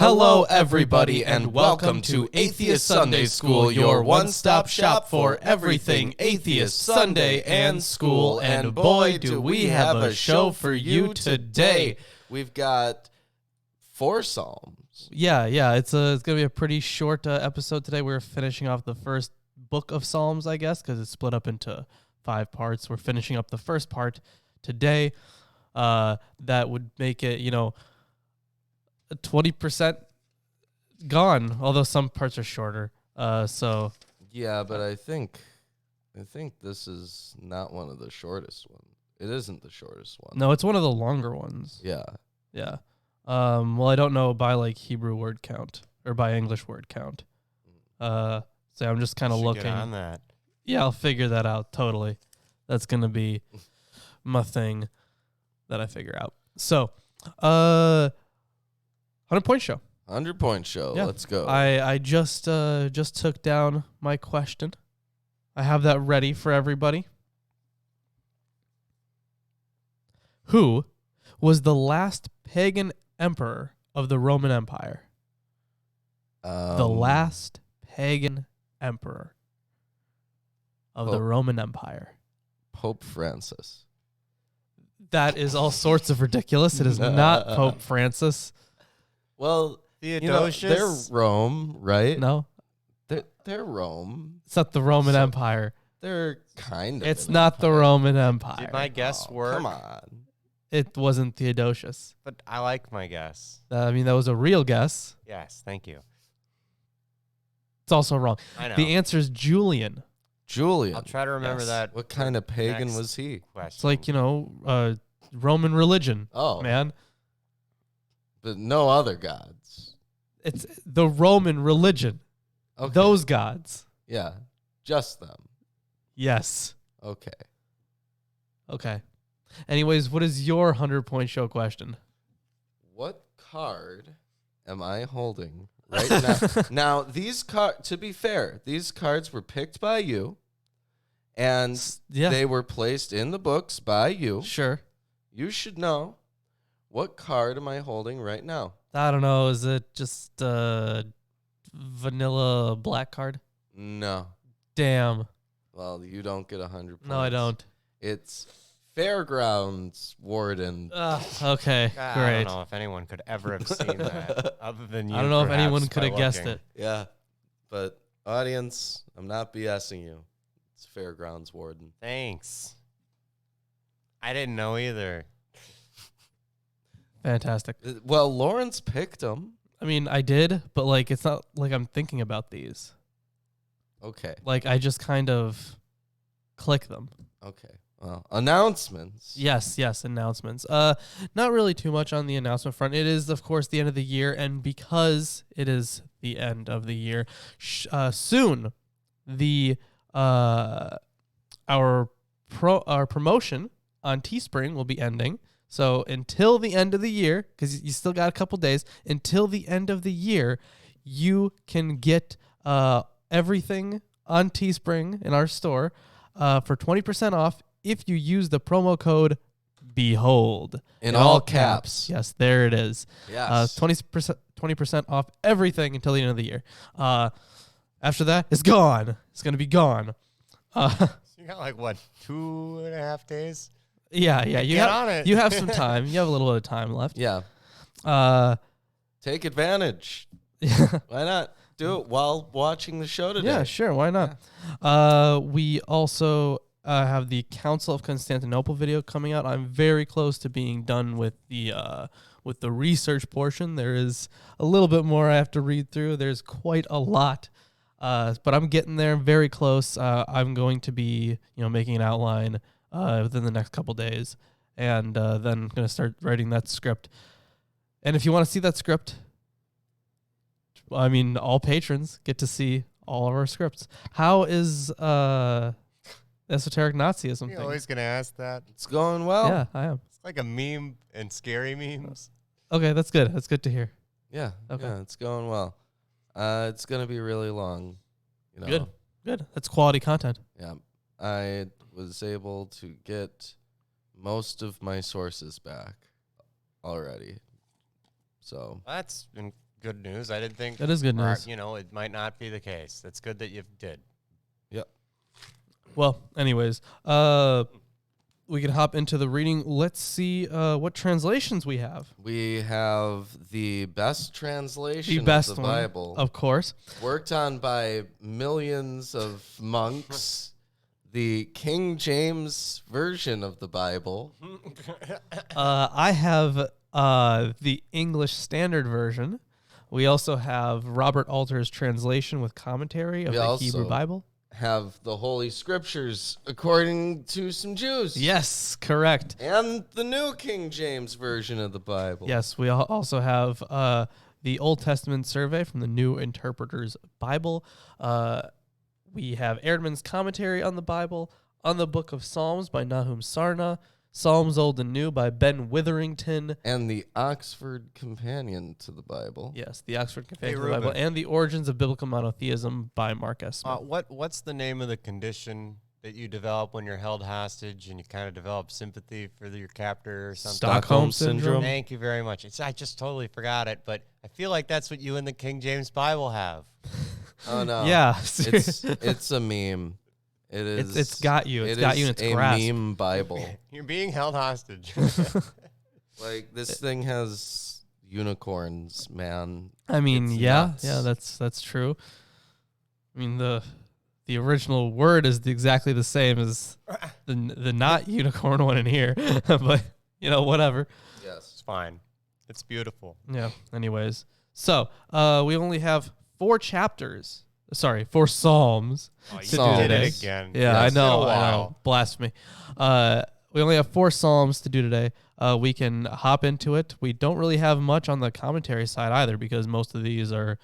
Hello, everybody, and welcome to Atheist Sunday School, your one-stop shop for everything Atheist Sunday and school. And boy, do we have a show for you today. We've got 4 psalms. Yeah, it's gonna be a pretty short episode today. We're finishing off the first book of Psalms, I guess, because it's split up into 5 parts. We're finishing up the first part today. That would make it, 20% gone, although some parts are shorter. Yeah, but I think this is not one of the shortest ones. It isn't the shortest one. No, it's one of the longer ones. Yeah. Well, I don't know by Hebrew word count or by English word count. So I'm just kind of looking. Get on that. Yeah, I'll figure that out. Totally. That's gonna be my thing that I figure out. So, 100-point show. 100-point show. Yeah. Let's go. I just took down my question. I have that ready for everybody. Who was the last pagan emperor of the Roman Empire? The last pagan emperor of the Roman Empire. Pope Francis. That is all sorts of ridiculous. It is not Pope Francis. Well, Theodosius? they're Rome, right? No. They're Rome. It's not the Roman Empire. They're kind of. It's not the Roman Empire. Did my guess work? Come on. It wasn't Theodosius. But I like my guess. That was a real guess. Yes, thank you. It's also wrong. I know. The answer is Julian. Julian. I'll try to remember that. What kind of pagan next was he? It's like, Roman religion. Oh. Man. But no other gods. It's the Roman religion. Okay. Those gods. Yeah. Just them. Yes. Okay. Anyways, what is your 100-point show question? What card am I holding right now? Now, these cards, to be fair, these cards were picked by you, and they were placed in the books by you. Sure. You should know. What card am I holding right now? I don't know. Is it just vanilla black card? No. Damn. Well, you don't get 100 points. No, I don't. It's Fairgrounds Warden. Okay, I great. don't know if anyone could ever have seen that other than you. I don't know if perhaps, anyone could by have guessed looking. it. Yeah. But, audience, I'm not BSing you. It's Fairgrounds Warden. Thanks. I didn't know either. Fantastic. Well, Lawrence picked them. I mean, I did, but it's not like I'm thinking about these. Okay. I just kind of click them. Okay. Well, announcements. Yes, announcements. Not really too much on the announcement front. It is, of course, the end of the year, and because it is the end of the year, soon the our promotion on Teespring will be ending. So until the end of the year, because you still got a couple days, until the end of the year, you can get everything on Teespring in our store for 20% off if you use the promo code BEHOLD. In all caps. Yes, there it is. Yes. 20% off everything until the end of the year. After that, it's gone. It's going to be gone. So you got 2.5 days? Yeah. Get on it. You have some time. You have a little bit of time left. Yeah. Take advantage. Yeah. Why not do it while watching the show today? Yeah, sure. Why not? Yeah. We also have the Council of Constantinople video coming out. I'm very close to being done with the research portion. There is a little bit more I have to read through. There's quite a lot, but I'm getting there. Very close. I'm going to be, making an outline within the next couple days, and then going to start writing that script. And if you want to see that script, I mean, all patrons get to see all of our scripts. How is Esoteric Nazism You're thing? always going to ask that. It's going well. Yeah, I am. It's like a meme and scary memes. Okay, that's good. That's good to hear. Yeah. Okay. Yeah, it's going well. It's going to be really long. Good. That's quality content. Yeah. I was able to get most of my sources back already. So That's good news. I didn't think That is good news. it might not be the case. That's good that you did. Yep. Well, anyways, we can hop into the reading. Let's see what translations we have. We have the best translation The best of the one, Bible, of course. worked on by millions of monks. The King James version of the Bible. I have the English Standard Version. We also have Robert Alter's translation with commentary of the Hebrew Bible. Have the Holy Scriptures according to some Jews. Yes, correct. And the New King James version of the Bible. Yes, we also have the Old Testament survey from the New Interpreter's Bible. We have Erdman's commentary on the Bible, on the Book of Psalms by Nahum Sarna, Psalms Old and New by Ben Witherington. And the Oxford Companion to the Bible. Yes, the Oxford Companion to the Bible. And the Origins of Biblical Monotheism by Mark S. Smith. What's the name of the condition that you develop when you're held hostage and you kind of develop sympathy for your captor or something? Stockholm Syndrome. Thank you very much. I just totally forgot it, but I feel like that's what you and the King James Bible have. Oh, no. Yeah. It's a meme. It is. It's got you. It's got you in its grasp. It's a meme Bible. You're being held hostage. Like, this thing has unicorns, man. I mean, It's yeah, nuts. that's true. I mean, the original word is exactly the same as the not unicorn one in here, but whatever. Yes. It's fine. It's beautiful. Yeah. Anyways, so we only have 4 chapters. Sorry, 4 psalms to do Psalms. today. It again. Yeah, It's I been a know. while. Blasphemy. We only have 4 psalms to do today. We can hop into it. We don't really have much on the commentary side either because most of these are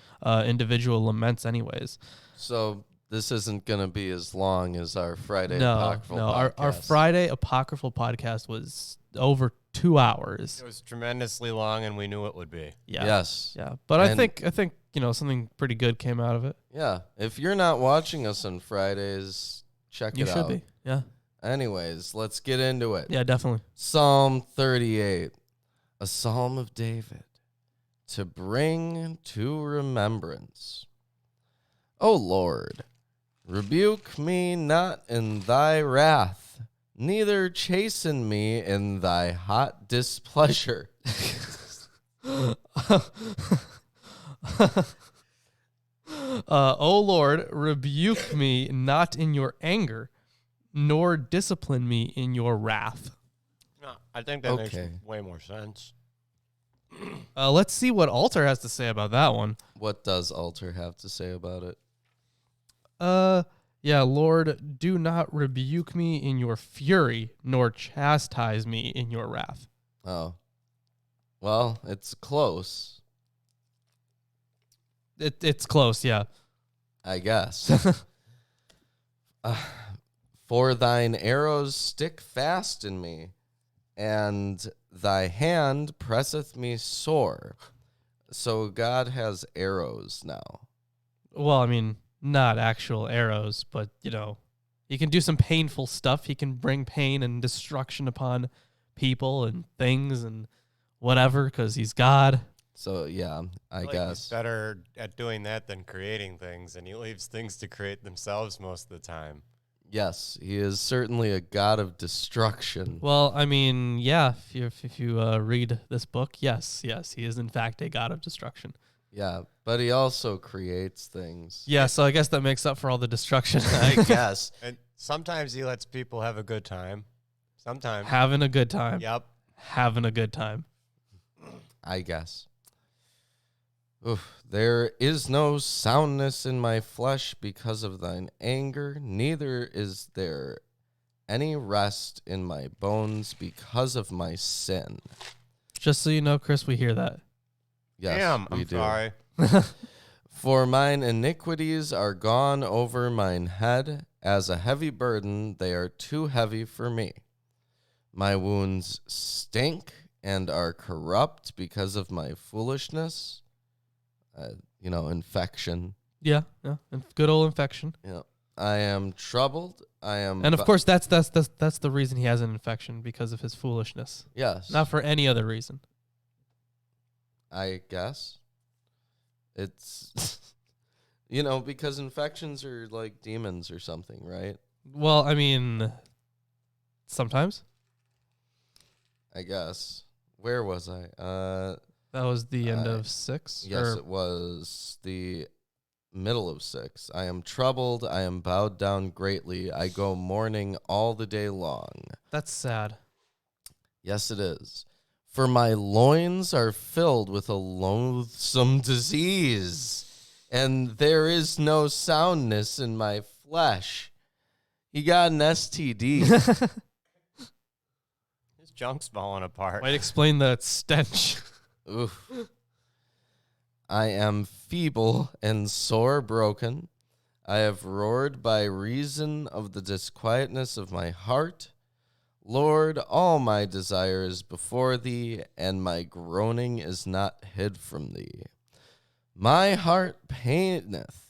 individual laments anyways. So this isn't going to be as long as our Friday Apocryphal podcast. Our Friday Apocryphal podcast was over 2 hours. It was tremendously long, and we knew it would be. Yeah. Yes. Yeah. But I think something pretty good came out of it. Yeah. If you're not watching us on Fridays, check You it out. should be. Yeah. Anyways, let's get into it. Yeah, definitely. Psalm 38, a psalm of David, to bring to remembrance. O Lord, rebuke me not in thy wrath, neither chasten me in thy hot displeasure. O Lord, rebuke me not in your anger, nor discipline me in your wrath. No, I think that makes Okay. way more sense. Let's see what Alter has to say about that one. What does Alter have to say about it? Yeah, Lord, do not rebuke me in your fury, nor chastise me in your wrath. Oh. Well, it's close, It's close, yeah. I guess. For thine arrows stick fast in me, and thy hand presseth me sore. So God has arrows now. Well, I mean, not actual arrows, but, he can do some painful stuff. He can bring pain and destruction upon people and things and whatever, because he's God. So, yeah, I Like guess. he's better at doing that than creating things, and he leaves things to create themselves most of the time. Yes, he is certainly a god of destruction. Well, I mean, yeah, if you read this book, yes, he is in fact a god of destruction. Yeah, but he also creates things. Yeah, so I guess that makes up for all the destruction. I guess. And sometimes he lets people have a good time. Sometimes. Having a good time. Yep. Having a good time. I guess. Oof. There is no soundness in my flesh because of thine anger, neither is there any rest in my bones because of my sin. Just so you know, Chris, we hear that. Yes, Damn, we I'm do. sorry. For mine iniquities are gone over mine head, as a heavy burden, they are too heavy for me. My wounds stink and are corrupt because of my foolishness. Infection. Yeah. Good old infection. I am troubled. And of course, that's the reason he has an infection, because of his foolishness. Yes. Not for any other reason. I guess. It's, because infections are like demons or something, right? Well, I mean, sometimes. I guess. Where was I? That was the end of 6? Yes, it was the middle of 6. I am troubled. I am bowed down greatly. I go mourning all the day long. That's sad. Yes, it is. For my loins are filled with a loathsome disease, and there is no soundness in my flesh. He got an STD. His junk's falling apart. Might explain the stench. Oof. I am feeble and sore broken. I have roared by reason of the disquietness of my heart. Lord, all my desire is before thee, and my groaning is not hid from thee. My heart panteth,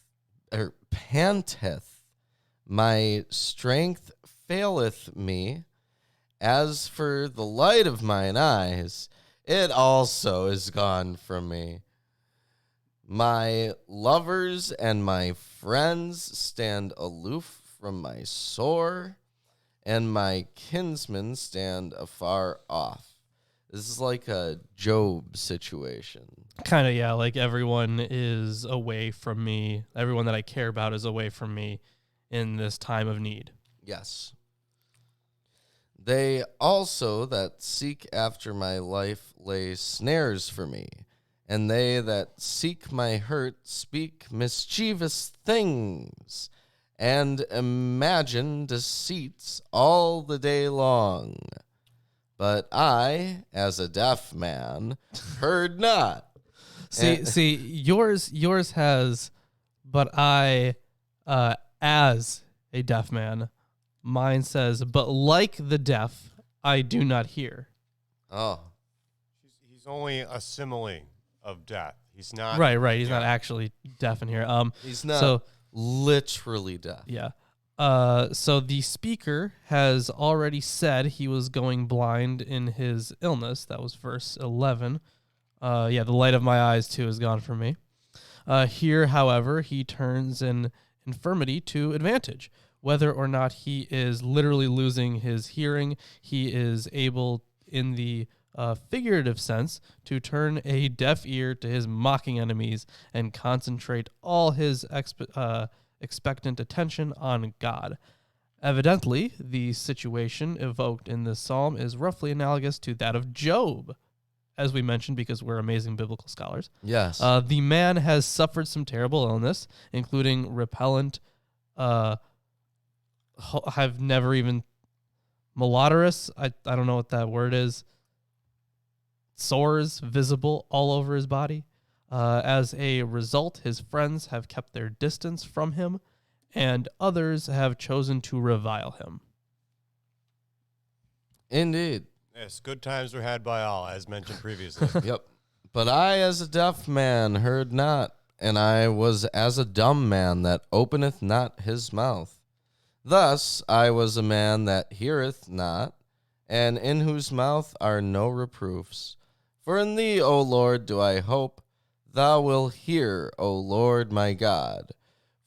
my strength faileth me. As for the light of mine eyes, it also is gone from me. My lovers and my friends stand aloof from my sore, and my kinsmen stand afar off. This is like a Job situation. Kind of, yeah. Like everyone is away from me. Everyone that I care about is away from me in this time of need. Yes. They also that seek after my life lay snares for me, and they that seek my hurt speak mischievous things, and imagine deceits all the day long. But I, as a deaf man, heard not. See, yours has, but I, as a deaf man, mine says, but like the deaf, I do not hear. Oh. He's only a simile of death. He's not. Right. He's not actually deaf in here. He's not literally deaf. Yeah. So the speaker has already said he was going blind in his illness. That was verse 11. The light of my eyes too is gone from me. Here, however, he turns an infirmity to advantage. Whether or not he is literally losing his hearing, he is able, in the figurative sense, to turn a deaf ear to his mocking enemies and concentrate all his expectant attention on God. Evidently, the situation evoked in this psalm is roughly analogous to that of Job, as we mentioned, because we're amazing biblical scholars. Yes. The man has suffered some terrible illness, including repellent, I've never even, malodorous, I don't know what that word is, sores visible all over his body. As a result, his friends have kept their distance from him, and others have chosen to revile him. Indeed. Yes, good times were had by all, as mentioned previously. Yep. But I, as a deaf man, heard not, and I was as a dumb man that openeth not his mouth. Thus I was a man that heareth not, and in whose mouth are no reproofs. For in thee, O Lord, do I hope. Thou wilt hear, O Lord my God.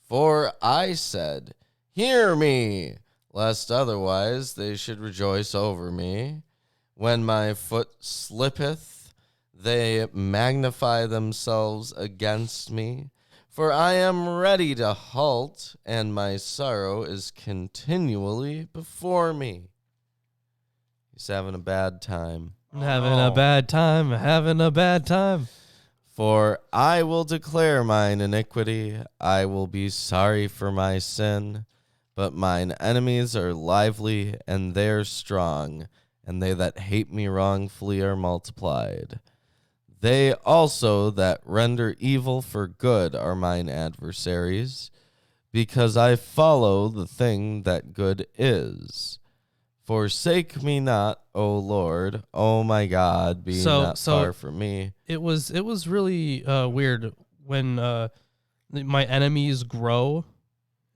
For I said, hear me, lest otherwise they should rejoice over me. When my foot slippeth, they magnify themselves against me. For I am ready to halt, and my sorrow is continually before me. He's having a bad time. Having a bad time. For I will declare mine iniquity, I will be sorry for my sin. But mine enemies are lively, and they are strong, and they that hate me wrongfully are multiplied. They also that render evil for good are mine adversaries, because I follow the thing that good is. Forsake me not, O Lord, O my God, be not far from me. It was really weird when my enemies grow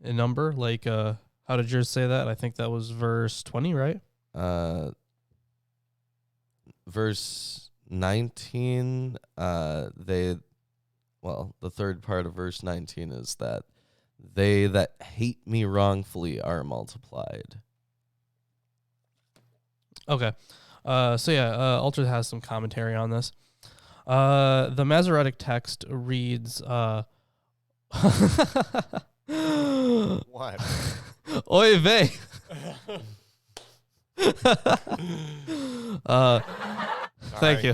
in number. Like, how did yours say that? I think that was verse 20, right? Verse 19, they the third part of verse 19 is that they that hate me wrongfully are multiplied. Okay. Ultra has some commentary on this. The Masoretic text reads, What? Oy vey. Thank you.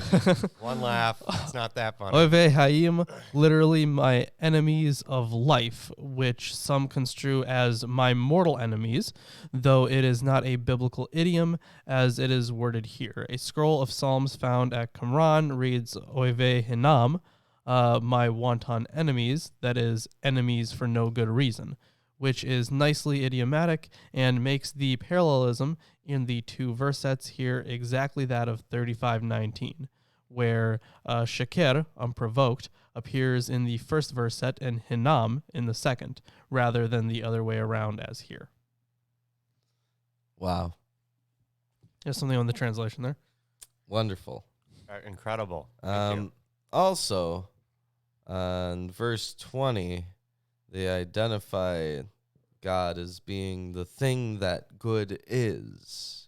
One laugh. It's not that funny. Oy vey haim, literally my enemies of life, which some construe as my mortal enemies, though it is not a biblical idiom as it is worded here. A scroll of Psalms found at Qumran reads Oy vey hinam, my wanton enemies, that is, enemies for no good reason, which is nicely idiomatic and makes the parallelism in the two versets here exactly that of 35:19, where Shakir, unprovoked, appears in the first verset and Hinam in the second, rather than the other way around as here. Wow. There's something on the translation there. Wonderful. Incredible. Thank you. Also, in verse 20, they identify God as being the thing that good is,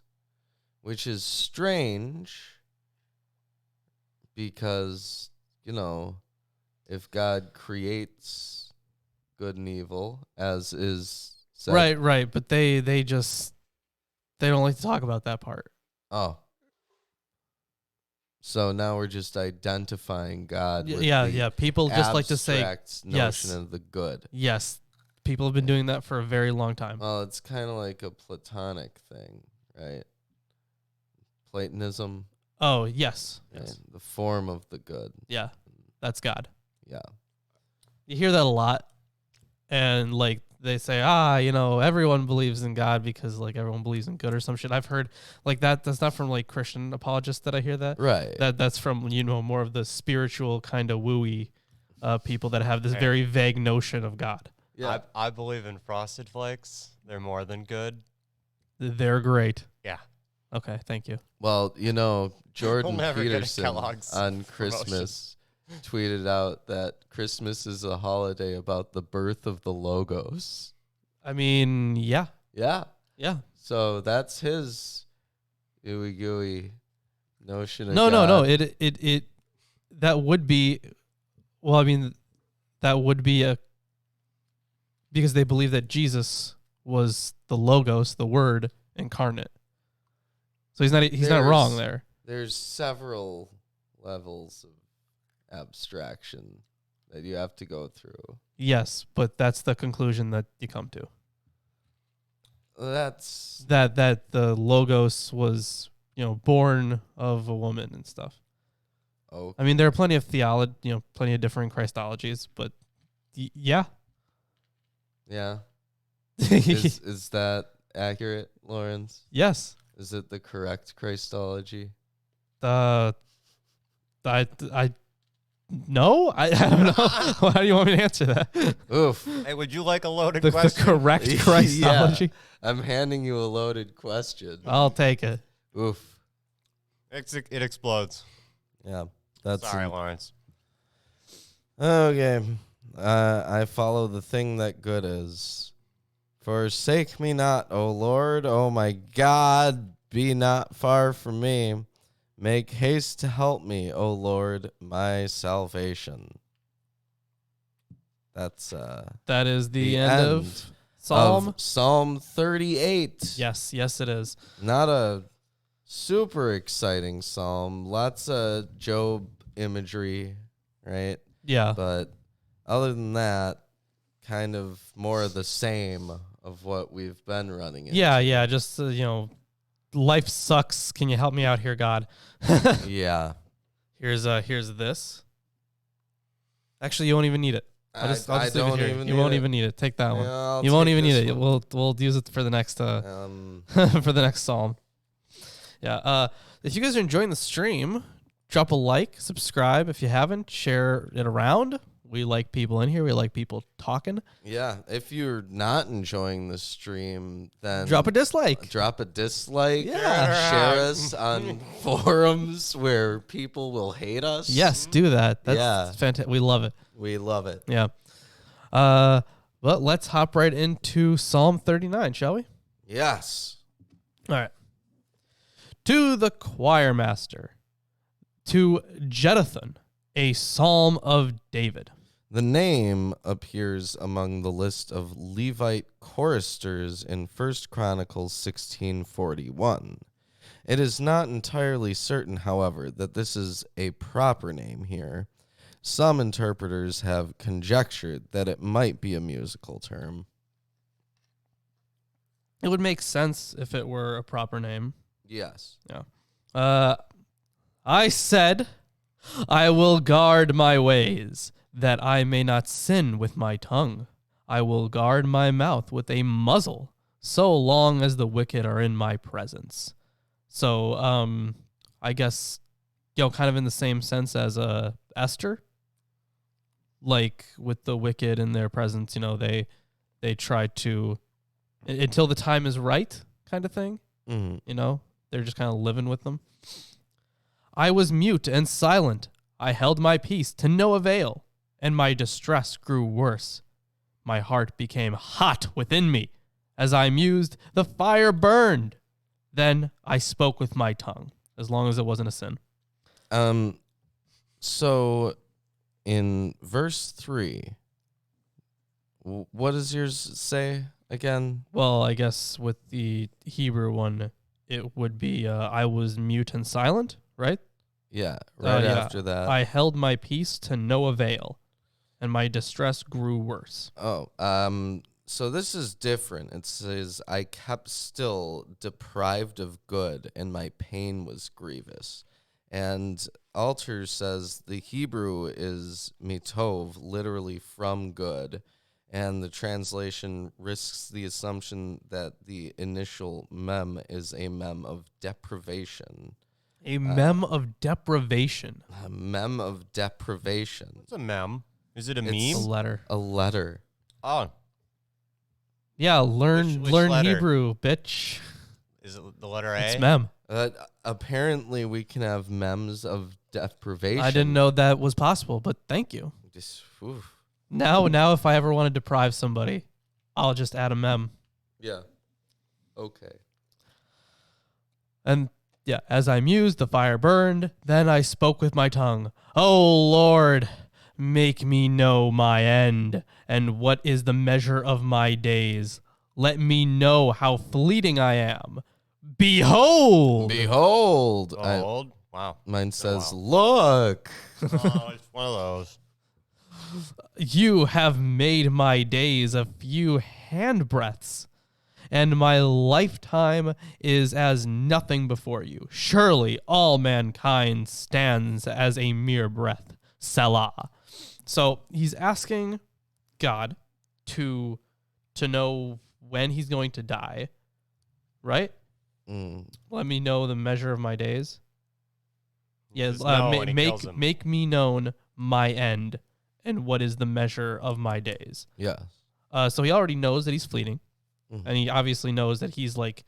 which is strange because, if God creates good and evil, as is said. Right, but they don't like to talk about that part. Oh. So now we're just identifying God with Yeah. People just like to say abstract yes. notion of the good. Yes. People have been doing that for a very long time. Well, it's kind of like a Platonic thing, right? Platonism. Oh, yes. Right? Yes. The form of the good. Yeah. That's God. Yeah. You hear that a lot. And they say, everyone believes in God because everyone believes in good or some shit. I've heard that. That's not from Christian apologists that I hear that. Right. That's from, more of the spiritual kind of wooey people that have this very vague notion of God. Yeah. I believe in Frosted Flakes. They're more than good. They're great. Yeah. Okay, thank you. Well, Jordan never get a Peterson Kellogg's on Christmas tweeted out that Christmas is a holiday about the birth of the Logos. I mean, yeah. Yeah. Yeah. So that's his ooey gooey notion of No. God. It that would be, that would be because they believe that Jesus was the Logos, the Word incarnate. So he's not wrong there. There's several levels of abstraction that you have to go through. Yes, but that's the conclusion that you come to. That's That the Logos was, born of a woman and stuff. oh. I mean, there are plenty of plenty of different Christologies, but yeah. Yeah. Is that accurate, Lawrence? Yes. Is it the correct Christology? I no, I don't know. How do you want me to answer that? Oof. Hey, would you like a loaded The question? correct Christology. Yeah. I'm handing you a loaded question. I'll take it. Oof. It explodes. Yeah. That's Sorry, Lawrence. Okay. I follow the thing that good is. Forsake me not, O Lord, O my God, be not far from me. Make haste to help me, O Lord, my salvation. That is the end of Psalm 38. Yes, it is. Not a super exciting psalm. Lots of Job imagery, right? Yeah. But other than that, kind of more of the same of what we've been running into. Yeah. Just life sucks. Can you help me out here, God? Yeah. Here's this. Actually, you won't even need it. I'll just leave it don't here. even You need won't it. even need it. Take that Yeah, one. I'll You won't take even need this it. one. We'll use it for the next for the next psalm. Yeah. If you guys are enjoying the stream, drop a like, subscribe if you haven't, share it around. We like people in here. We like people talking. Yeah. If you're not enjoying the stream, then Drop a dislike. Drop a dislike. Yeah. Share us on forums where people will hate us. Yes, do that. That's Yeah. fantastic. We love it. We love it. Yeah. But let's hop right into Psalm 39, shall we? Yes. All right. To the choir master, to Jeduthun, a psalm of David. The name appears among the list of Levite choristers in 1 Chronicles 16:41. It is not entirely certain, however, that this is a proper name here. Some interpreters have conjectured that it might be a musical term. It would make sense if it were a proper name. Yes. Yeah. I said, I will guard my ways, that I may not sin with my tongue. I will guard my mouth with a muzzle, so long as the wicked are in my presence. So, I guess, kind of in the same sense as Esther. Like with the wicked in their presence, they try to, until the time is right, kind of thing. Mm-hmm. They're just kind of living with them. I was mute and silent. I held my peace to no avail, and my distress grew worse. My heart became hot within me. As I mused, the fire burned. Then I spoke with my tongue, as long as it wasn't a sin. So in verse 3, what does yours say again? Well, I guess with the Hebrew one, it would be I was mute and silent, right? Yeah, right after that. I held my peace to no avail, and my distress grew worse. Oh, so this is different. It says, I kept still, deprived of good, and my pain was grievous. And Alter says the Hebrew is mitov, literally from good, and the translation risks the assumption that the initial mem is a mem of deprivation. A mem of deprivation. A mem of deprivation. What's a mem? Is it a It's meme? a letter. A letter. Oh, Yeah, learn Which learn letter? Hebrew, bitch. is it the letter A? It's mem. Apparently, we can have mems of deprivation. I didn't know that was possible, but thank you. Just, oof. Now, if I ever want to deprive somebody, I'll just add a mem. Yeah. Okay. And yeah, as I mused, the fire burned. Then I spoke with my tongue. Oh Lord, make me know my end, and what is the measure of my days. Let me know how fleeting I am. Behold! Behold. Old? Wow. Mine says, wow. look. Oh, it's one of those. You have made my days a few handbreadths, and my lifetime is as nothing before you. Surely all mankind stands as a mere breath. Selah. So he's asking God to know when he's going to die, right? Let me know the measure of my days. Yes, make me known my end and what is the measure of my days. Yes. So he already knows that he's fleeting, and he obviously knows that he's like,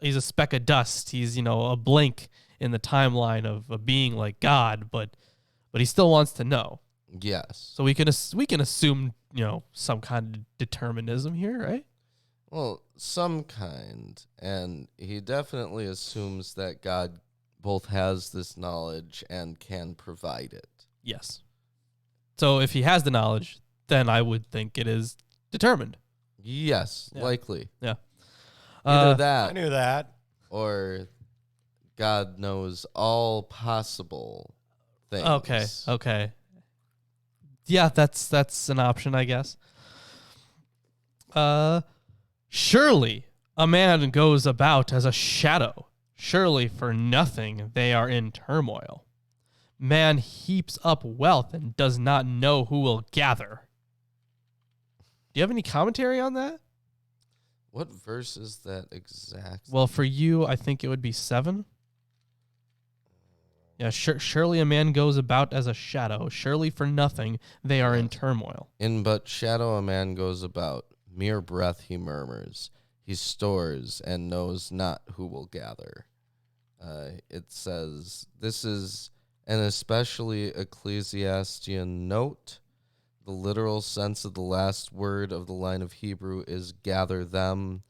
he's a speck of dust. He's, a blink in the timeline of being like God, but he still wants to know. Yes. So we can assume, some kind of determinism here, right? Well, some kind. And he definitely assumes that God both has this knowledge and can provide it. Yes. So if he has the knowledge, then I would think it is determined. Yes, Yeah. likely. Yeah. Either that I knew that. or God knows all possible things. Okay. Yeah, that's an option, I guess. Surely a man goes about as a shadow. Surely for nothing they are in turmoil. Man heaps up wealth and does not know who will gather. Do you have any commentary on that? What verse is that exactly? Well, for you, I think it would be 7. Yeah, surely a man goes about as a shadow. Surely for nothing they are in turmoil. In but shadow a man goes about, mere breath he murmurs. He stores and knows not who will gather. It says, this is an especially Ecclesiastian note. the literal sense of the last word of the line of Hebrew is gather them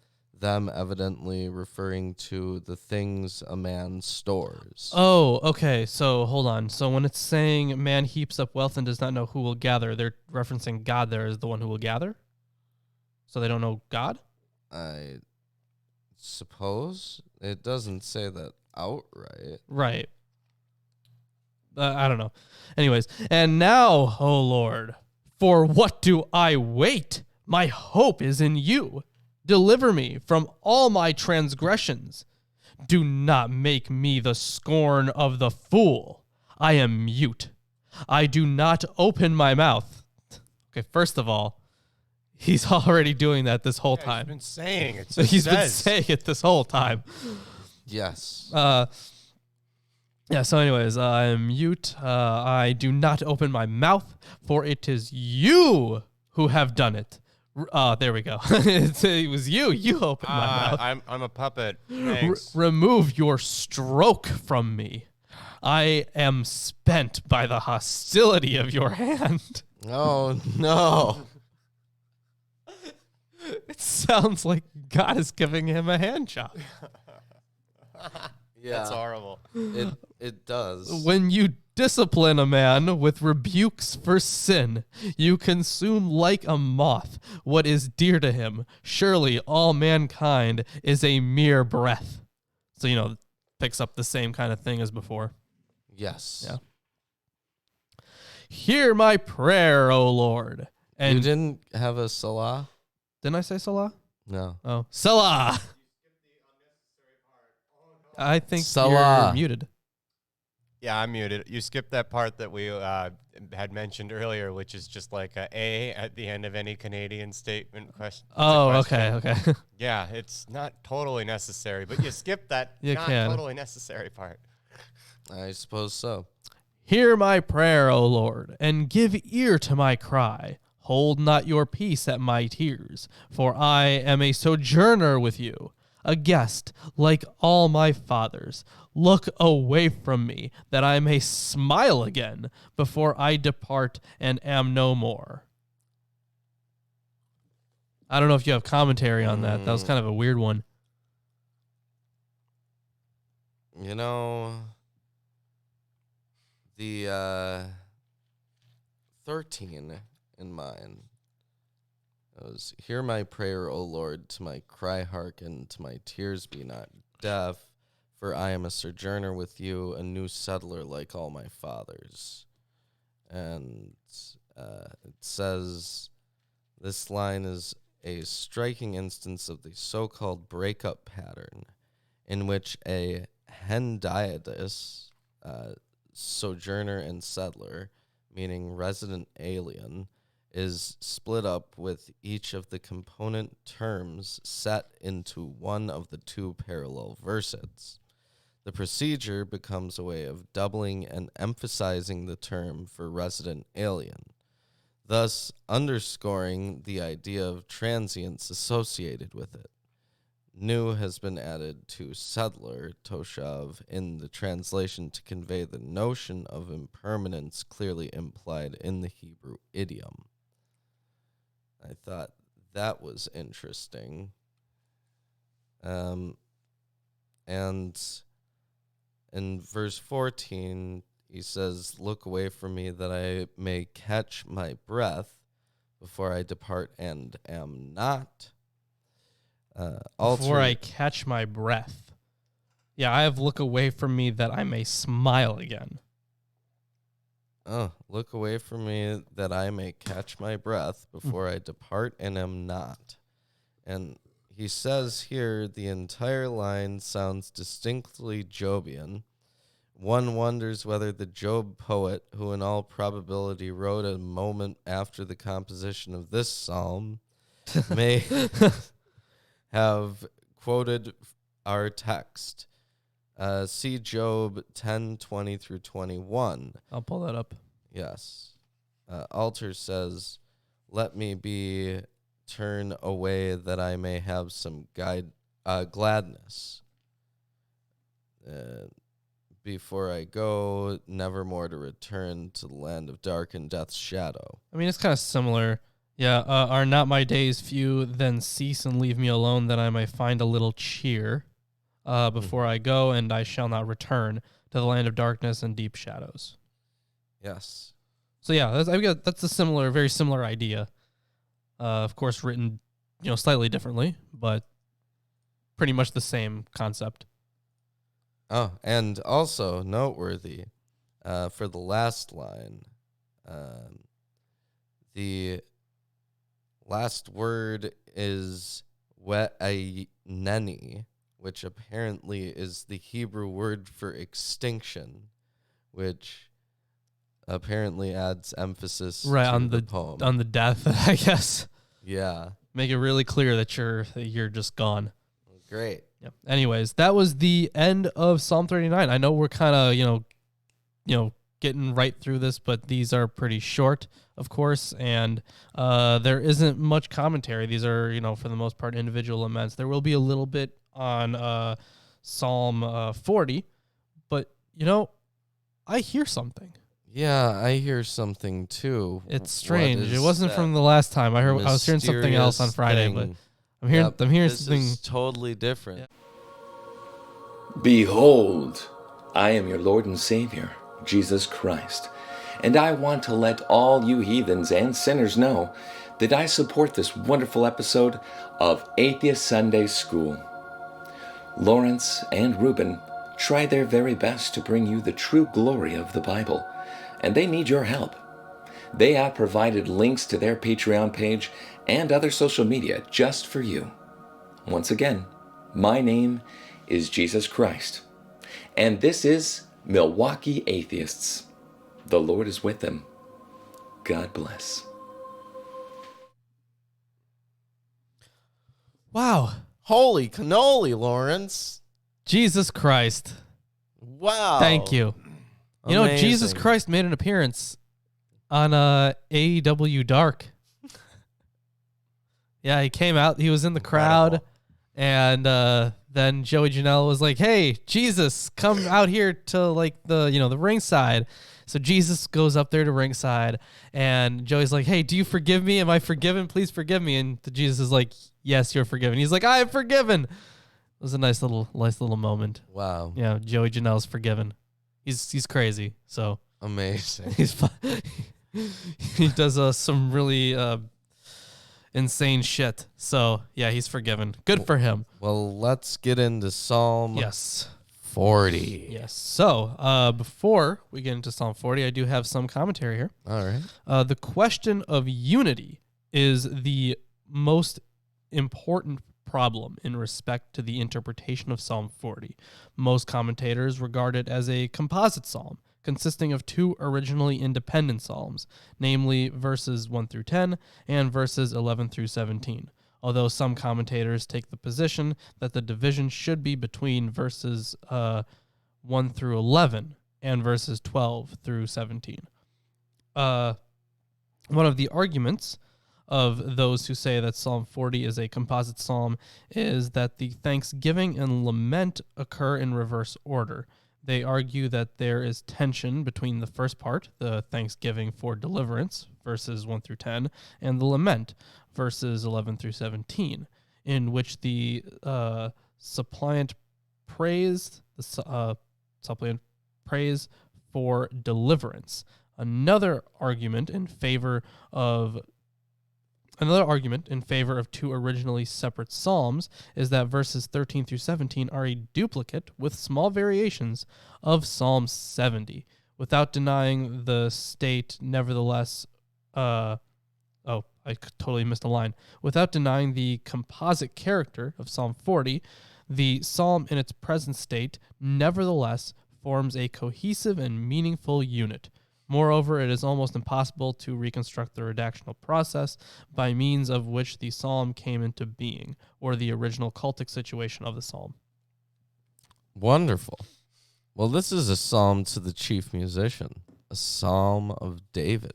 evidently referring to the things a man stores. Oh, okay. So hold on. So when it's saying man heaps up wealth and does not know who will gather, they're referencing God there as the one who will gather? So they don't know God? I suppose it doesn't say that outright. Right. I don't know. Anyways, and now, O Lord, for what do I wait? My hope is in you. Deliver me from all my transgressions. Do not make me the scorn of the fool. I am mute. I do not open my mouth. Okay, first of all, he's already doing that this whole time. He's been saying it. He's been saying it this whole time. Yes. Yeah, so anyways, I am mute. I do not open my mouth, for it is you who have done it. There we go. It was you. You opened my mouth. I'm a puppet. Thanks. Remove your stroke from me. I am spent by the hostility of your hand. Oh, no. It sounds like God is giving him a hand job. Yeah. That's horrible. It does. When you discipline a man with rebukes for sin, you consume like a moth what is dear to him. Surely all mankind is a mere breath. So, picks up the same kind of thing as before. Yes. Yeah. Hear my prayer, O Lord. And you didn't have a Salah? didn't I say Salah? No. Oh, Salah. I think Salah. you're muted. Yeah, I'm muted. You skipped that part that we had mentioned earlier, which is just like a at the end of any Canadian statement question. Oh, okay. Yeah, it's not totally necessary, but you skipped that You not can. totally necessary part. I suppose so. Hear my prayer, O Lord, and give ear to my cry. Hold not your peace at my tears, for I am a sojourner with you, a guest like all my fathers. Look away from me, that I may smile again before I depart and am no more. I don't know if you have commentary on that. That was kind of a weird one. The 13 in mine was, hear my prayer, O Lord, to my cry hearken, to my tears be not deaf, for I am a sojourner with you, a new settler like all my fathers. And it says, this line is a striking instance of the so-called breakup pattern, in which a hendiadys, sojourner and settler, meaning resident alien, is split up with each of the component terms set into one of the two parallel versets. The procedure becomes a way of doubling and emphasizing the term for resident alien, thus underscoring the idea of transience associated with it. New has been added to settler, toshav, in the translation to convey the notion of impermanence clearly implied in the Hebrew idiom. I thought that was interesting. And in verse 14, he says, look away from me that I may catch my breath before I depart and am not. Before I catch my breath. Yeah, I have look away from me that I may smile again. Oh, look away from me that I may catch my breath before I depart and am not. And he says here the entire line sounds distinctly Jobian. One wonders whether the Job poet, who in all probability wrote a moment after the composition of this psalm, may have quoted our text. See Job 10:20 through 21. I'll pull that up. Yes. Alter says, let me be turn away that I may have some gladness. before I go, never more to return to the land of dark and death's shadow. I mean, it's kind of similar. Yeah, are not my days few, then cease and leave me alone, that I may find a little cheer before I go, and I shall not return to the land of darkness and deep shadows. Yes. So yeah, that's a similar, very similar idea. Of course, written, slightly differently, but pretty much the same concept. Oh, and also noteworthy, for the last line, the last word is we'ayneni, which apparently is the Hebrew word for extinction, which apparently adds emphasis to the poem. On the death, I guess. Yeah. Make it really clear that you're just gone. Great. Yeah. Anyways, that was the end of Psalm 39. I know we're kind of, getting right through this, but these are pretty short, of course, and there isn't much commentary. These are, for the most part, individual laments. There will be a little bit on Psalm 40, but, I hear something. Yeah, I hear something too. It's strange. It wasn't from the last time. I was hearing something else on Friday, but I'm hearing something. This is totally different. Yeah. Behold, I am your Lord and Savior, Jesus Christ, and I want to let all you heathens and sinners know that I support this wonderful episode of Atheist Sunday School. Lawrence and Reuben try their very best to bring you the true glory of the Bible, and they need your help. They have provided links to their Patreon page and other social media just for you. Once again, my name is Jesus Christ, and this is Milwaukee Atheists. The Lord is with them. God bless. Wow. Holy cannoli, Lawrence. Jesus Christ. Wow. Thank you. Jesus Amazing. Christ made an appearance on AEW Dark. Yeah, he came out. He was in the crowd. And then Joey Janela was like, "Hey, Jesus, come out here to the ringside." So Jesus goes up there to ringside, and Joey's like, "Hey, do you forgive me? Am I forgiven? Please forgive me." And Jesus is like, "Yes, you're forgiven." He's like, "I am forgiven." It was a nice little moment. Wow. Yeah, Joey Janela's forgiven. He's crazy. So Amazing. he's fun. He does some really insane shit. So yeah, he's forgiven. Good for him. Well, let's get into Psalm Yes. 40. Yes. So before we get into Psalm 40, I do have some commentary here. All right. The question of unity is the most important problem in respect to the interpretation of Psalm 40. Most commentators regard it as a composite psalm, consisting of two originally independent psalms, namely verses 1 through 10 and verses 11 through 17, although some commentators take the position that the division should be between verses 1 through 11 and verses 12 through 17. One of the arguments of those who say that Psalm 40 is a composite psalm is that the thanksgiving and lament occur in reverse order. They argue that there is tension between the first part, the thanksgiving for deliverance, verses 1 through 10, and the lament, verses 11 through 17, in which the suppliant praise for deliverance. Another argument in favor of two originally separate psalms is that verses 13 through 17 are a duplicate with small variations of Psalm 70, without denying the state, nevertheless, I totally missed a line. Without denying the composite character of Psalm 40, the psalm in its present state nevertheless forms a cohesive and meaningful unit. Moreover, it is almost impossible to reconstruct the redactional process by means of which the psalm came into being, or the original cultic situation of the psalm. Wonderful. Well, this is a psalm to the chief musician, a psalm of David.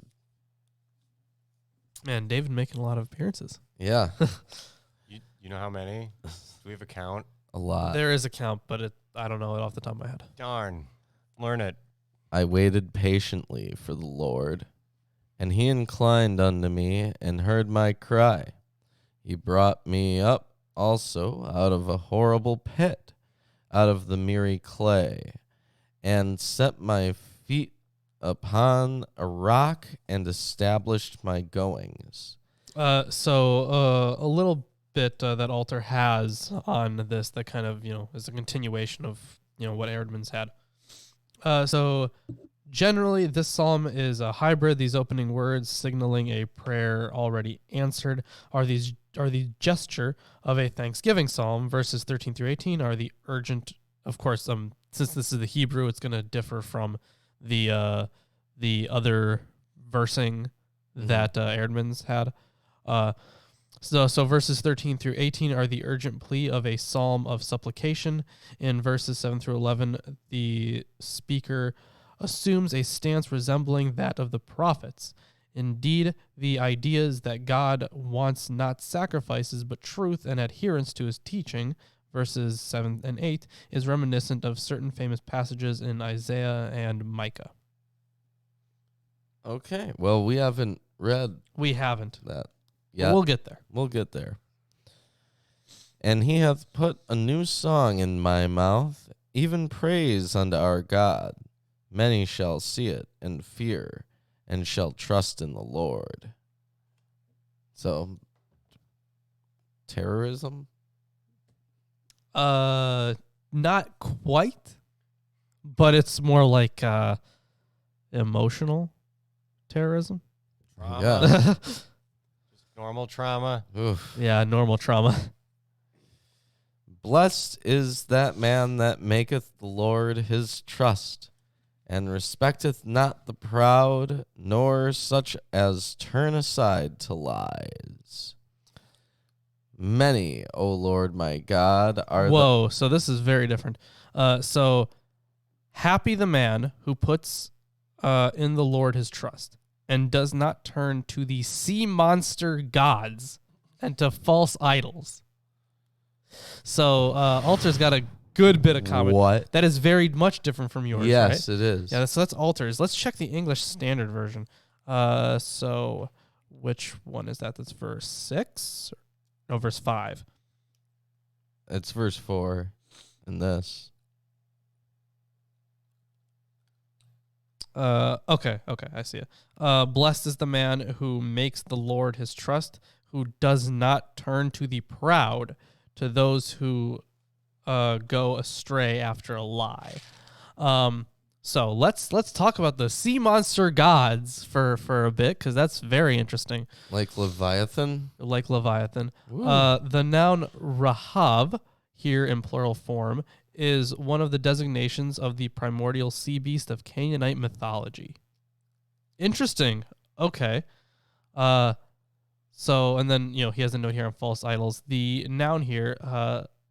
Man, David making a lot of appearances. Yeah, You know how many? Do we have a count? a lot. There is a count, but I don't know it off the top of my head. Darn. Learn it. I waited patiently for the Lord, and he inclined unto me and heard my cry. He brought me up also out of a horrible pit, out of the miry clay, and set my feet upon a rock and established my goings. So a little bit that Alter has on this that kind of, is a continuation of, what Erdman's had. So generally, this psalm is a hybrid. These opening words signaling a prayer already answered are the gesture of a thanksgiving psalm. Verses 13 through 18 are the urgent. Of course, since this is the Hebrew, it's going to differ from the other versing that Erdman's had. So verses 13 through 18 are the urgent plea of a psalm of supplication. In verses 7 through 11, the speaker assumes a stance resembling that of the prophets. Indeed, the idea is that God wants not sacrifices but truth and adherence to his teaching, verses 7 and 8, is reminiscent of certain famous passages in Isaiah and Micah. Okay, well, we haven't read We haven't. that But yet. we'll get there. We'll get there. And he hath put a new song in my mouth, even praise unto our God. Many shall see it and fear, and shall trust in the Lord. So, terrorism? Not quite, but it's more like emotional terrorism. Trauma. Yeah. Normal trauma. Oof. Yeah, normal trauma. Blessed is that man that maketh the Lord his trust, and respecteth not the proud, nor such as turn aside to lies. Many, O Lord my God, are Whoa, so this is very different. So happy the man who puts in the Lord his trust and does not turn to the sea monster gods and to false idols. So Alter's got a good bit of comment. What? That is very much different from yours, Yes, right? it is. Yeah, so that's Alter's. Let's check the English Standard Version. So which one is that? That's verse 6? No, verse 5. It's verse 4 in this. Okay, I see it. Blessed is the man who makes the Lord his trust, who does not turn to the proud, to those who go astray after a lie. So let's talk about the sea monster gods for a bit, because that's very interesting. Like Leviathan? Like Leviathan. Ooh. The noun Rahav, here in plural form, is one of the designations of the primordial sea beast of Canaanite mythology. Interesting. Okay. So, and then, he has a note here on false idols. The noun here,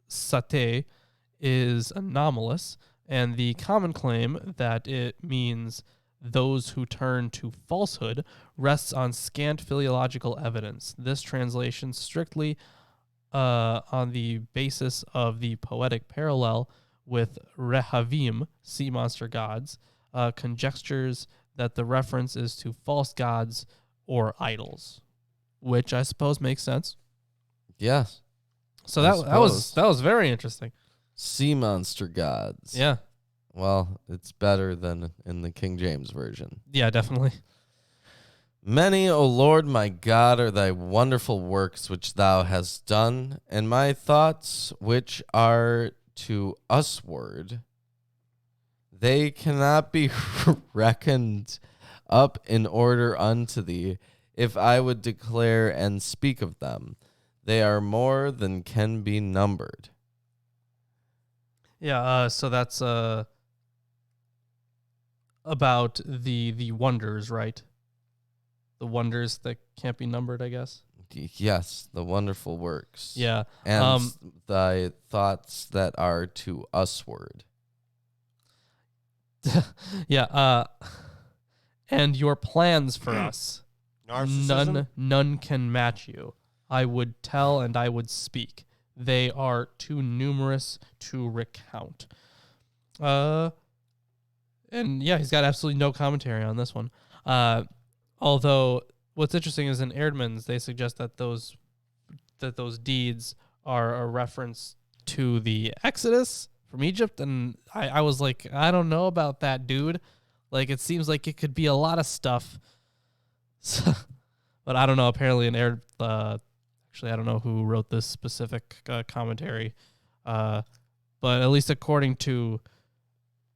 sate, is anomalous, and the common claim that it means those who turn to falsehood rests on scant philological evidence. This translation strictly on the basis of the poetic parallel with Rehavim, sea monster gods, conjectures that the reference is to false gods or idols, which I suppose makes sense. Yes. So I that was very interesting. Sea monster gods. Yeah. Well, it's better than in the King James Version. Yeah, definitely. Many, O Lord my God, are thy wonderful works which thou hast done, and my thoughts which are to usward, they cannot be reckoned up in order unto thee, if I would declare and speak of them. They are more than can be numbered. Yeah, so that's about the wonders, right? The wonders that can't be numbered, I guess. Yes, the wonderful works. Yeah. And thy thoughts that are to usward. Yeah, and your plans for us. Narcissism? None can match you. I would tell and I would speak. They are too numerous to recount. And yeah, he's got absolutely no commentary on this one. Although what's interesting is in Erdman's, they suggest that those deeds are a reference to the Exodus from Egypt, and I was like, I don't know about that, dude. Like, it seems like it could be a lot of stuff. So, but I don't know. Apparently, actually, I don't know who wrote this specific commentary, but at least according to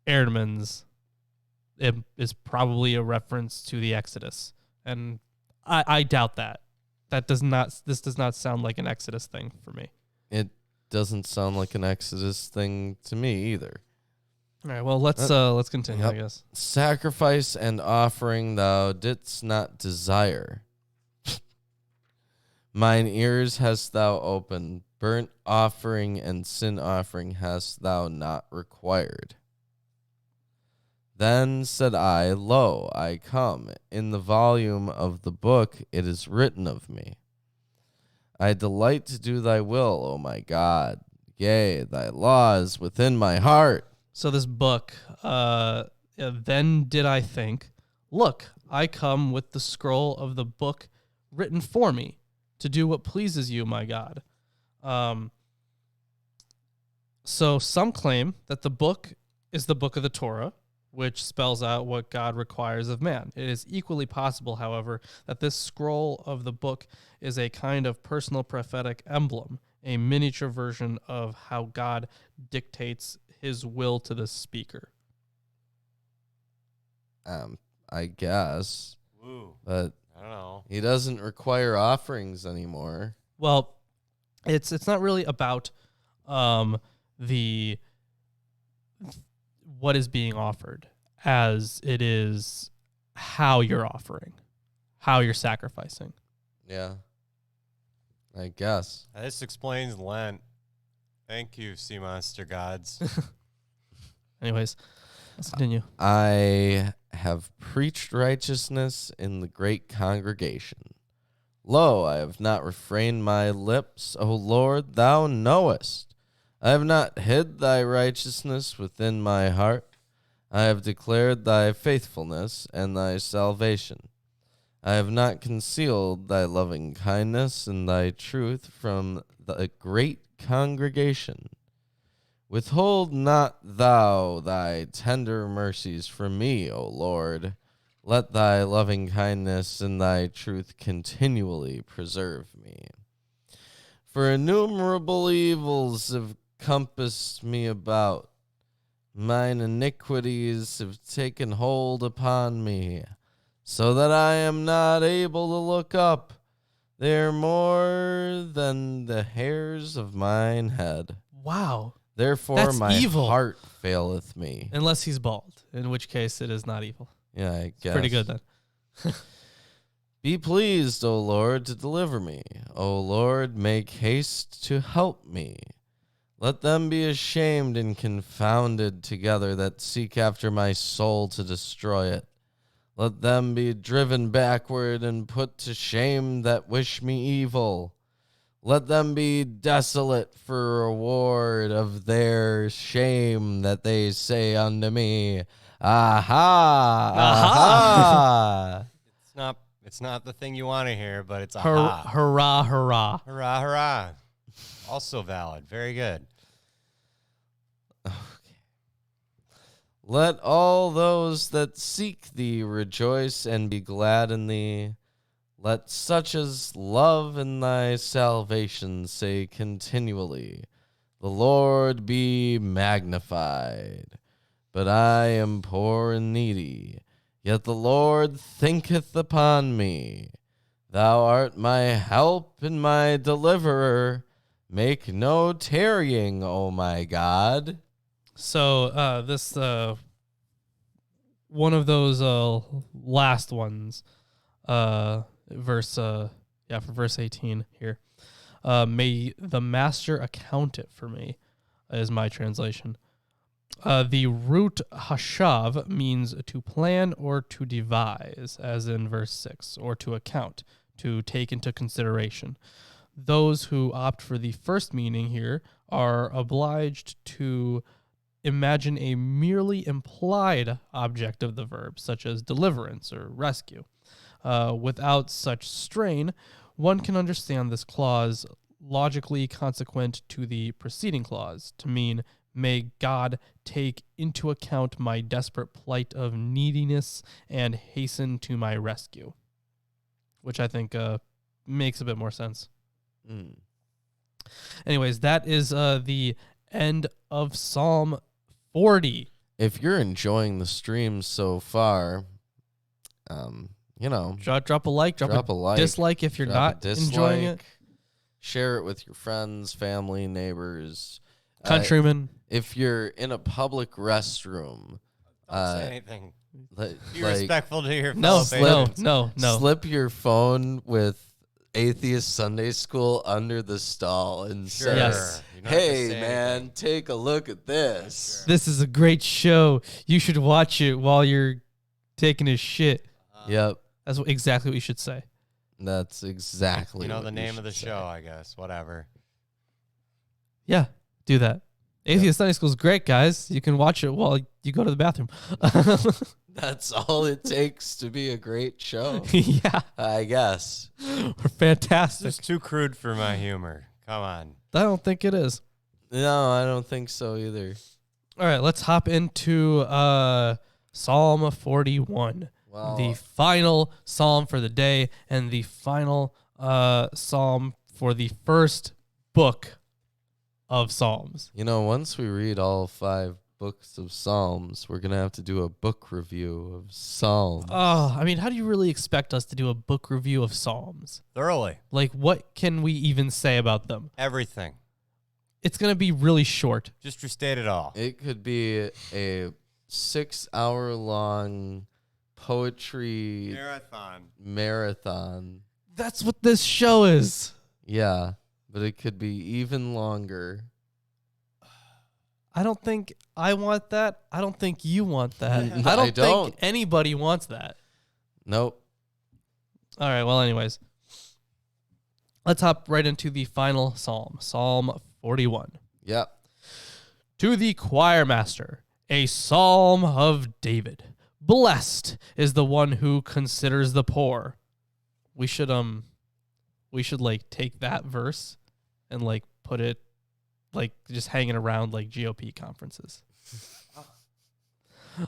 Erdman's, it is probably a reference to the Exodus, and I doubt that. This does not sound like an Exodus thing for me. It doesn't sound like an Exodus thing to me either. All right, well, let's continue, Yep. I guess. Sacrifice and offering thou didst not desire. Mine ears hast thou opened. Burnt offering and sin offering hast thou not required. Then said I, Lo, I come. In the volume of the book it is written of me. I delight to do thy will, O my God. Yea, thy law is within my heart. So this book, then did I think, look, I come with the scroll of the book written for me to do what pleases you, my God. So some claim that the book is the book of the Torah, which spells out what God requires of man. It is equally possible, however, that this scroll of the book is a kind of personal prophetic emblem, a miniature version of how God dictates his will to the speaker. I guess. Woo. But I don't know. he doesn't require offerings anymore. Well, it's not really about the what is being offered, as it is how you're offering, how you're sacrificing. Yeah. I guess. This explains Lent. Thank you, sea monster gods. Anyways, let's continue. I have preached righteousness in the great congregation. Lo, I have not refrained my lips, O Lord, thou knowest. I have not hid thy righteousness within my heart. I have declared thy faithfulness and thy salvation. I have not concealed thy loving kindness and thy truth from the great congregation. Withhold not thou thy tender mercies from me, O Lord. Let thy loving kindness and thy truth continually preserve me. For innumerable evils have compassed me about. Mine iniquities have taken hold upon me, so that I am not able to look up. They are more than the hairs of mine head. Wow. Therefore That's my evil. heart faileth me. Unless he's bald, in which case it is not evil. Yeah, I guess. Pretty good then. Be pleased, O Lord, to deliver me. O Lord, make haste to help me. Let them be ashamed and confounded together that seek after my soul to destroy it. Let them be driven backward and put to shame that wish me evil. Let them be desolate for reward of their shame that they say unto me, Aha! Aha! It's not the thing you want to hear, but it's a Hurrah, hurrah. Hurrah, hurrah. Also valid. Very good. Let all those that seek thee rejoice and be glad in thee. Let such as love in thy salvation say continually, The Lord be magnified. But I am poor and needy, yet the Lord thinketh upon me. Thou art my help and my deliverer. Make no tarrying, O my God. So this one of those last ones, for verse 18 here. May the master account it for me, is my translation. The root hashav means to plan or to devise, as in verse 6, or to account, to take into consideration. Those who opt for the first meaning here are obliged to imagine a merely implied object of the verb, such as deliverance or rescue. Without such strain, one can understand this clause logically consequent to the preceding clause to mean, may God take into account my desperate plight of neediness and hasten to my rescue, which I think makes a bit more sense. Anyways, that is the end of Psalm 40. If you're enjoying the stream so far, Drop a like, drop a like, dislike if you're not enjoying it. Share it with your friends, family, neighbors, countrymen. If you're in a public restroom, don't say anything. Be like, respectful to your fellow patrons. No. Slip your phone with Atheist Sunday School under the stall and say, Yes. hey, man, take a look at this. Sure. This is a great show. You should watch it while you're taking a shit. Yep. That's exactly what you should say. That's exactly the name of the show, I guess. Whatever. Yeah, do that. Atheist Sunday School is great, guys. You can watch it while you go to the bathroom. That's all it takes to be a great show. Yeah. I guess. We're fantastic. It's too crude for my humor. Come on. I don't think it is. No, I don't think so either. All right, let's hop into Psalm 41. Wow. The final psalm for the day and the final psalm for the first book of Psalms. Once we read all 5 books of Psalms, we're going to have to do a book review of Psalms. Oh, I mean, how do you really expect us to do a book review of Psalms? Thoroughly. Like, what can we even say about them? Everything. It's going to be really short. Just restate it all. It could be a 6-hour-long poetry marathon. That's what this show is. Yeah, but it could be even longer. I don't think I want that. I don't think you want that. I I don't don't. think anybody wants that. Nope. All right, well, anyways. Let's hop right into the final psalm, Psalm 41. Yep. To the choir master, a psalm of David. Blessed is the one who considers the poor. We should like take that verse and like put it like just hanging around like GOP conferences.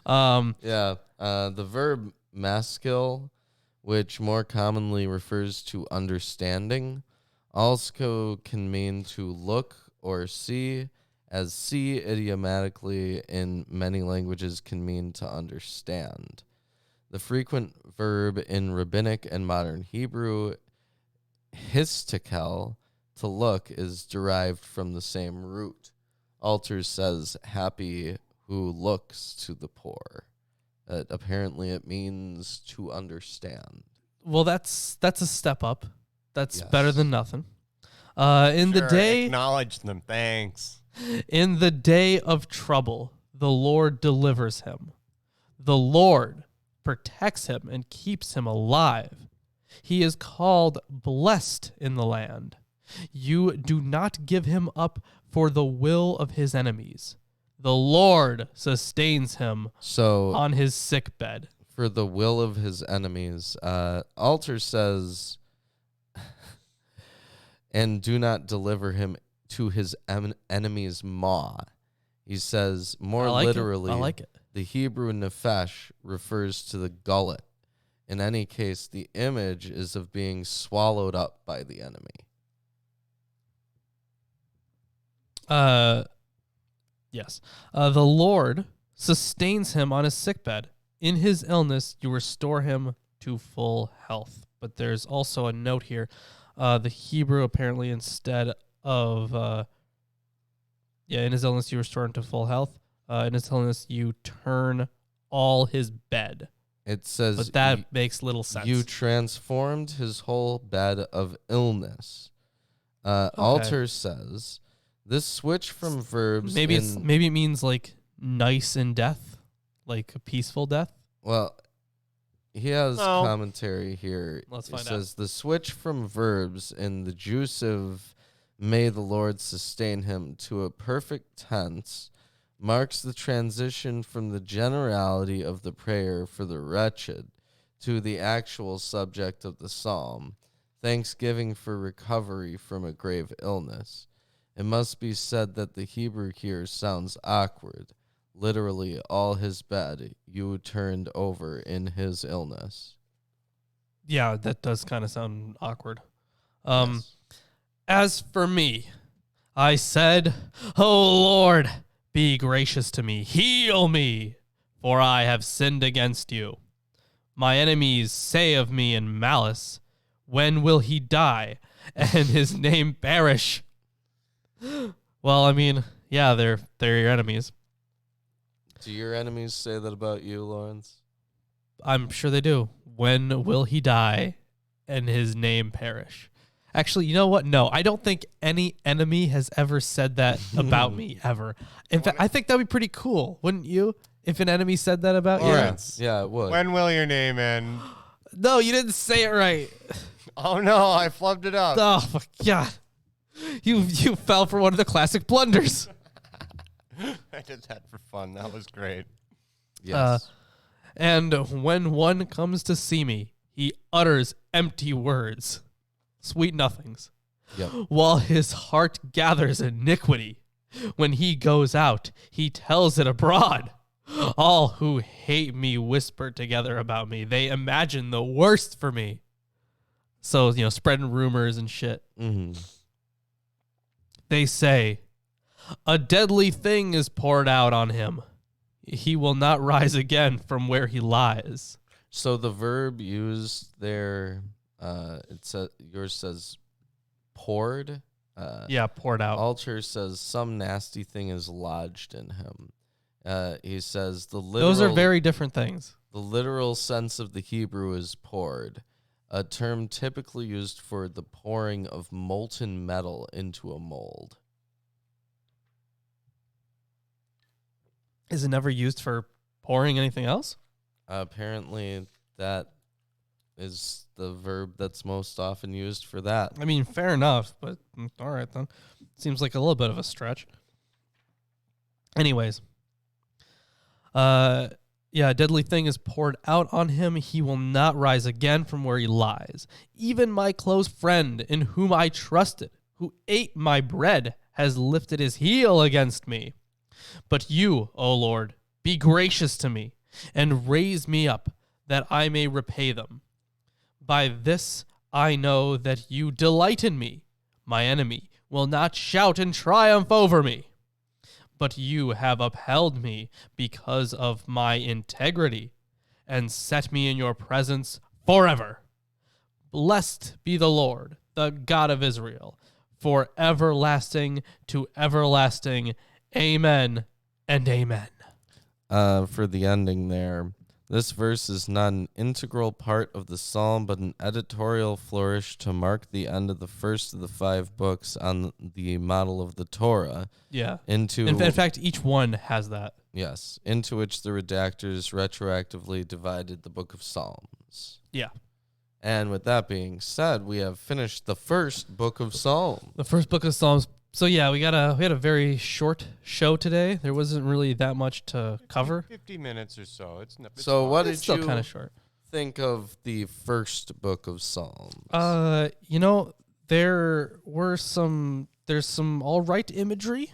The verb maskil, which more commonly refers to understanding, also can mean to look or see, as see idiomatically in many languages can mean to understand. The frequent verb in Rabbinic and modern Hebrew, histakel, to look, is derived from the same root. Alters says, happy who looks to the poor. Apparently it means to understand. Well, that's a step up. That's Yes. better than nothing. In the day, Acknowledge them. Thanks. in the day of trouble, the Lord delivers him. The Lord protects him and keeps him alive. He is called blessed in the land. You do not give him up for the will of his enemies. The Lord sustains him So on his sick bed. for the will of his enemies, Alter says, and do not deliver him to his enemy's maw. He says, more literally, I like it. the Hebrew nefesh refers to the gullet. In any case, the image is of being swallowed up by the enemy. Yes. The Lord sustains him on his sickbed. In his illness, you restore him to full health. But there's also a note here. The Hebrew apparently instead of, in his illness, you restore him to full health. In his illness, you turn all his bed. It says, But that makes little sense. you transformed his whole bed of illness. Alter says, this switch from verbs. maybe it means like nice in death, like a peaceful death. Well, he has No. commentary here. Let's It find out. says the switch from verbs in the juice of may the Lord sustain him to a perfect tense marks the transition from the generality of the prayer for the wretched to the actual subject of the psalm, thanksgiving for recovery from a grave illness. It must be said that the Hebrew here sounds awkward. Literally, all his bed you turned over in his illness. Yeah, that does kind of sound awkward. Yes. As for me, I said, "O Lord, be gracious to me, heal me, for I have sinned against you. My enemies say of me in malice, when will he die and his name perish?" Well, I mean, yeah, they're your enemies. Do your enemies say that about you, Lawrence? I'm sure they do. When will he die and his name perish? Actually, you know what? No, I don't think any enemy has ever said that about me, ever. In fact, I think that would be pretty cool, wouldn't you? If an enemy said that about you? Lawrence, Yeah, it would. when will your name end? No, you didn't say it right. Oh no, I flubbed it up. Oh, my God. You fell for one of the classic blunders. I did that for fun. That was great. Yes. And when one comes to see me, he utters empty words, sweet nothings, Yep. while his heart gathers iniquity. When he goes out, he tells it abroad. All who hate me whisper together about me. They imagine the worst for me. So, spreading rumors and shit. Mm-hmm. They say, "A deadly thing is poured out on him. He will not rise again from where he lies." So the verb used there, yours says poured. Yeah, poured out. Alter says some nasty thing is lodged in him. He says Those are very different things. The literal sense of the Hebrew is poured, a term typically used for the pouring of molten metal into a mold. Is it never used for pouring anything else? Apparently, that is the verb that's most often used for that. I mean, fair enough, but all right then. Seems like a little bit of a stretch. Anyways. Yeah, a deadly thing is poured out on him. He will not rise again from where he lies. Even my close friend, in whom I trusted, who ate my bread, has lifted his heel against me. But you, O Lord, be gracious to me, and raise me up, that I may repay them. By this I know that you delight in me. My enemy will not shout in triumph over me. But you have upheld me because of my integrity, and set me in your presence forever. Blessed be the Lord, the God of Israel, for everlasting to everlasting. Amen and amen. For the ending there, this verse is not an integral part of the psalm, but an editorial flourish to mark the end of the first of the 5 books on the model of the Torah. Yeah. In fact, each one has that. Yes, into which the redactors retroactively divided the book of Psalms. Yeah. And with that being said, we have finished the first book of Psalms. The first book of Psalms. So yeah, we had a very short show today. There wasn't really that much to cover. 50 minutes or so. It's So what did Still you kind of short. think of the first book of Psalms? There's some all right imagery.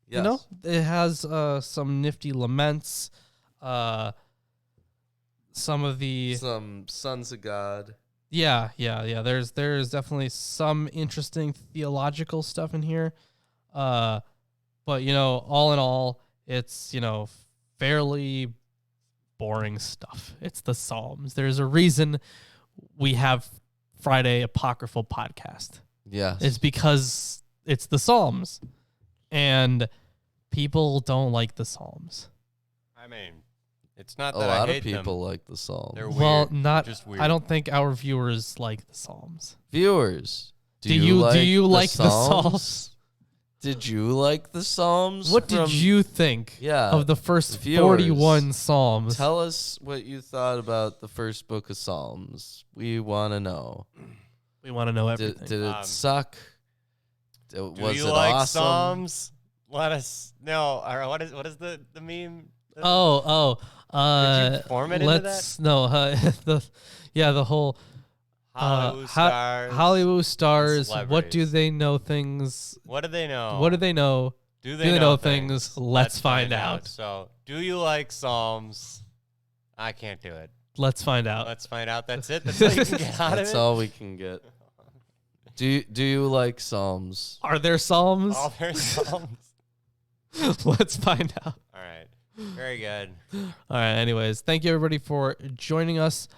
Yes. It has some nifty laments, some Sons of God. Yeah. There's definitely some interesting theological stuff in here. But all in all, it's, fairly boring stuff. It's the Psalms. There's a reason we have Friday Apocryphal podcast. Yes. It's because it's the Psalms. And people don't like the Psalms. I mean, it's not A that I lot of hate people them. like the Psalms. They're Well, weird. Just weird. I don't think our viewers like the Psalms. Viewers, Do you like the Psalms? Did you like the Psalms? What did you think of the first viewers, 41 Psalms? Tell us what you thought about the first book of Psalms. We want to know. We want to know everything. Did it suck? Do Was you it like awesome? Psalms? let us know. Or what is the meme? Did you form it into that? The whole Hollywood stars. Hollywood stars. What do celebrities. they know? Things. What do they know? What do they know? Do Do they know things? Let's find out. So, do you like Psalms? I can't do it. Let's find out. Let's find out. That's it. That's all you can get out of That's it. all we can get. Do you like Psalms? Are there psalms? All their Psalms. Let's find out. All right. Very good. All right. Anyways, thank you everybody for joining us.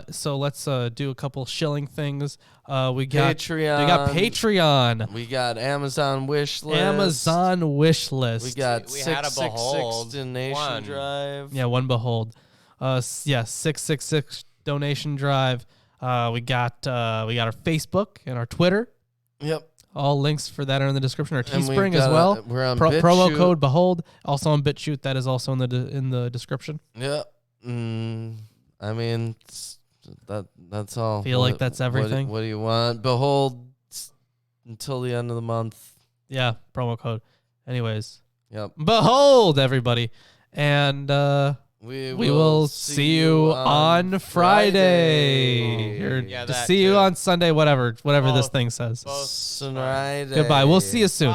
So let's do a couple shilling things. We got Patreon. We got Patreon. We got Amazon wish list. Amazon wish list. We got We had a 666 Behold donation one. drive. Yeah, one behold. 666 donation drive. We got our Facebook and our Twitter. Yep. All links for that are in the description. Our And we've Teespring as got well. we're on Promo BitChute. code behold also on BitChute. That is also in the description. Yep. I mean, that's all. Feel like that's everything? What do you want? Behold until the end of the month. Yeah, promo code. Anyways, Yep. behold everybody, and We will see you on Friday. Or Yeah, just that see you too. on Sunday, whatever this Both. thing says. Both. Sunday. Goodbye. We'll see you soon. Bye.